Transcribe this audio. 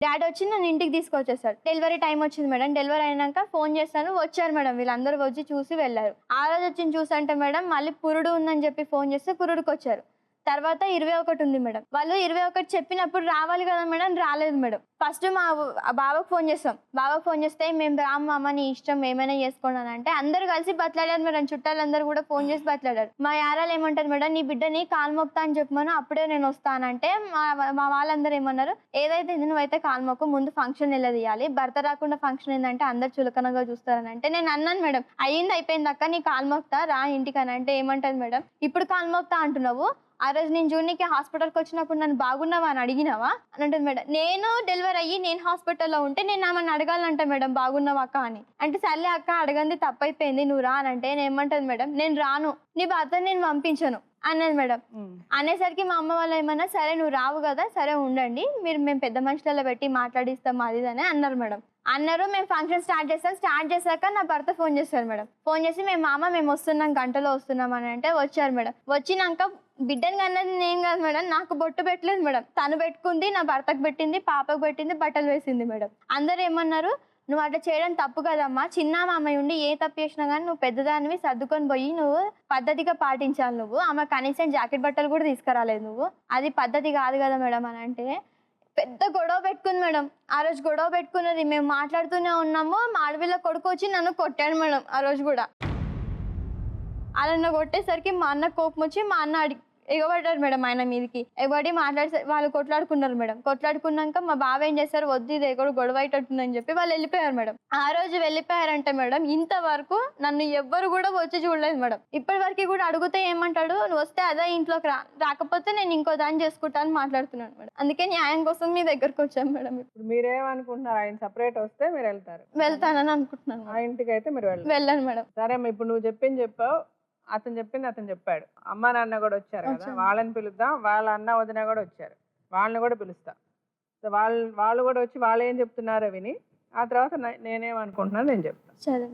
Daddy వచ్చి నన్ను ఇంటికి తీసుకొచ్చేసాడు. డెలివరీ టైమ్ వచ్చింది మేడం. డెలివరీ అయినాక ఫోన్ చేశాను. వచ్చారు మేడం. వీళ్ళందరూ వచ్చి చూసి వెళ్లారు. ఆ రోజు వచ్చి చూసంటే మేడం మళ్ళీ పురుడు ఉందని చెప్పి ఫోన్ చేస్తే పురుడుకొచ్చారు. తర్వాత 21 ఉంది మేడం. వాళ్ళు 21 చెప్పినప్పుడు రావాలి కదా మేడం, రాలేదు మేడం. ఫస్ట్ మా బావకి ఫోన్ చేసాం. బావకి ఫోన్ చేస్తే మేము రాము మామ నీ ఇష్టం ఏమైనా చేసుకోండి అని అంటే అందరూ కలిసి బతిలాడారు మేడం. చుట్టాలందరూ కూడా ఫోన్ చేసి బతిలాడారు. మా యారాలు ఏమంటారు మేడం, నీ బిడ్డని కాలు మొక్తా అని చెప్పమను అప్పుడే నేను వస్తానంటే మా వాళ్ళందరూ ఏమన్నారు, ఏదైతే నువ్వైతే కాలు మొక్కు, ముందు ఫంక్షన్ ఎలా తీయాలి, భర్త రాకుండా ఫంక్షన్ ఏంటంటే అందరు చులకనగా చూస్తారని అంటే నేను అన్నాను మేడం, అయ్యింది అయిపోయింది అక్క నీ కాలు మొక్తా రా ఇంటికి అని అంటే ఏమంటది మేడం, ఇప్పుడు కాలు మొక్తా అంటున్నావు, ఆ రోజు నేను జూనికి హాస్పిటల్కి వచ్చినప్పుడు నన్ను బాగున్నావా అని అడిగినావా అని అంటుంది మేడం. నేను డెలివరీ అయ్యి నేను హాస్పిటల్లో ఉంటే నేను ఆమెను అడగాలంట మేడం బాగున్నావా అక్క అని. అంటే సర్లే అక్క అడగంది తప్పైపోయింది నువ్వు రా అని అంటే ఏమంటది మేడం, నేను రాను, నీ భర్తను నేను పంపించను అన్నది మేడం. అనేసరికి మా అమ్మ వాళ్ళు ఏమన్నా సరే నువ్వు రావు కదా సరే ఉండండి మేము పెద్ద మనుషులలో పెట్టి మాట్లాడిస్తాం అది అని అన్నారు మేడం. అన్నారు. మేము ఫంక్షన్ స్టార్ట్ చేస్తాం. స్టార్ట్ చేశాక నా భర్త ఫోన్ చేశారు మేడం. ఫోన్ చేసి మేము వస్తున్నాం గంటలో వస్తున్నాం అని అంటే వచ్చారు మేడం. వచ్చినాక బిడ్డని కన్నది నేను కాదు మేడం, నాకు బొట్టు పెట్టలేదు మేడం, తను పెట్టుకుంది, నా భర్తకు పెట్టింది, పాపకు పెట్టింది, బట్టలు వేసింది మేడం. అందరు ఏమన్నారు, నువ్వు అట్లా చేయడం తప్పు కదమ్మా, చిన్న మామయ్య ఉండి ఏ తప్పు చేసినా కానీ నువ్వు పెద్దదానివి సర్దుకొని పోయి నువ్వు పద్ధతిగా పాటించాలి, నువ్వు ఆమె కనీసం జాకెట్ బట్టలు కూడా తీసుకురాలేదు, నువ్వు అది పద్ధతి కాదు కదా మేడం అని అంటే పెద్ద గొడవ పెట్టుకుంది మేడం. ఆ రోజు గొడవ పెట్టుకున్నది, మేము మాట్లాడుతూనే ఉన్నాము, మా ఆడపిల్ల కొడుకు వచ్చి నన్ను కొట్టాడు మేడం. ఆ రోజు కూడా అలా కొట్టేసరికి మా అన్న కోపం వచ్చి మా అన్న ఎగబడ్డారు మేడం ఆయన మీదకి. ఎగబడి వాళ్ళు కొట్లాడుకున్నారు మేడం. కొట్లాడుకున్నాక మా బావ ఏం చేశారు, వద్దు ఇది ఎక్కడ గొడవ అయ్యేటట్టుందని చెప్పి వాళ్ళు వెళ్ళిపోయారు మేడం. ఆ రోజు వెళ్ళిపోయారంటే మేడం ఇంతవరకు నన్ను ఎవ్వరు కూడా వచ్చి చూడలేదు మేడం. ఇప్పటి వరకు కూడా అడిగితే ఏమంటాడు, నువ్వు వస్తే అదే ఇంట్లోకి రాకపోతే నేను ఇంకో దాన్ని చేసుకుంటా అని మాట్లాడుతున్నాను మేడం. అందుకే న్యాయం కోసం మీ దగ్గరకు వచ్చాను మేడం. ఇప్పుడు మీరేమనుకుంటున్నారు, ఆయన సపరేట్ వస్తే మీరు వెళ్తానని అనుకుంటున్నాను. ఆ ఇంటికి అయితే మీరు వెళ్ళను మేడం. సరే ఇప్పుడు నువ్వు చెప్పావు, అతను చెప్పింది అతను చెప్పాడు. అమ్మ నాన్న కూడా వచ్చారు కదా, వాళ్ళని పిలుద్దాం. వాళ్ళ అన్న వదిన కూడా వచ్చారు, వాళ్ళని కూడా పిలుస్తా. సో వాళ్ళు కూడా వచ్చి వాళ్ళు ఏం చెప్తున్నారో విని ఆ తర్వాత నేనేమనుకుంటున్నాను నేను చెప్తాను. సరే.